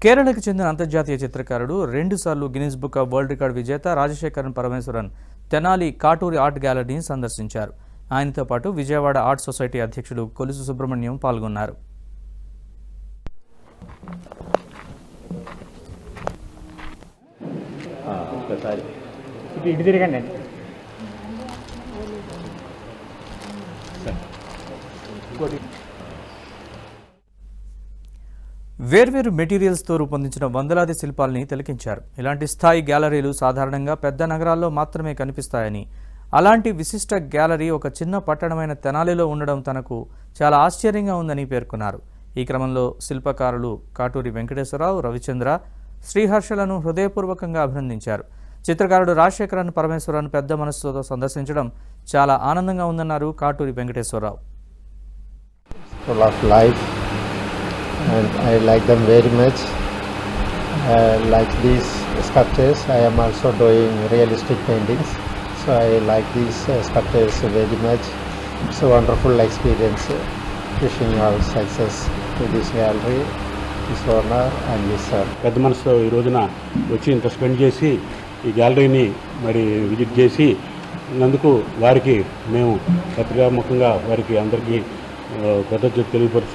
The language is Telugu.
కేరళకు చెందిన అంతర్జాతీయ చిత్రకారుడు రెండుసార్లు Guinness book of world record విజేత రాజశేఖరన్ పరమేశ్వరన్ తెనాలి కాటూరి ఆర్ట్ గ్యాలరీని సందర్శించారు. ఆయనతో పాటు విజయవాడ ఆర్ట్ సొసైటీ అధ్యక్షుడు కొలుసు సుబ్రహ్మణ్యం పాల్గొన్నారు. వేర్వేరు మెటీరియల్స్తో రూపొందించిన వందలాది శిల్పాలని తిలకించారు. ఇలాంటి స్థాయి గ్యాలరీలు సాధారణంగా పెద్ద నగరాల్లో మాత్రమే కనిపిస్తాయని, అలాంటి విశిష్ట గ్యాలరీ ఒక చిన్న పట్టణమైన తెనాలిలో ఉండడం తనకు చాలా ఆశ్చర్యంగా ఉందని పేర్కొన్నారు. ఈ క్రమంలో శిల్పకారులు కాటూరి వెంకటేశ్వరరావు, రవిచంద్ర, శ్రీహర్షలను హృదయపూర్వకంగా అభినందించారు. చిత్రకారుడు రాజశేఖరన్ పరమేశ్వరన్ పెద్ద మనస్సుతో సందర్శించడం చాలా ఆనందంగా ఉందన్నారు Katuri Venkateswararao. And I like them very much. Like these sculptures, I am also doing realistic paintings, so I like these sculptures very much. It's a wonderful experience. Wishing all success to this gallery, this owner and this sir. పెద్ద మనసులో ఈ రోజున వచ్చి ఇంత స్పెండ్ చేసి ఈ గ్యాలరీని మరి విజిట్ చేసి నందుకు వారికి మేము పత్రికాముఖంగా వారికి అందరికీ కృతజ్ఞతలు తెలియపరుస్తున్నాం.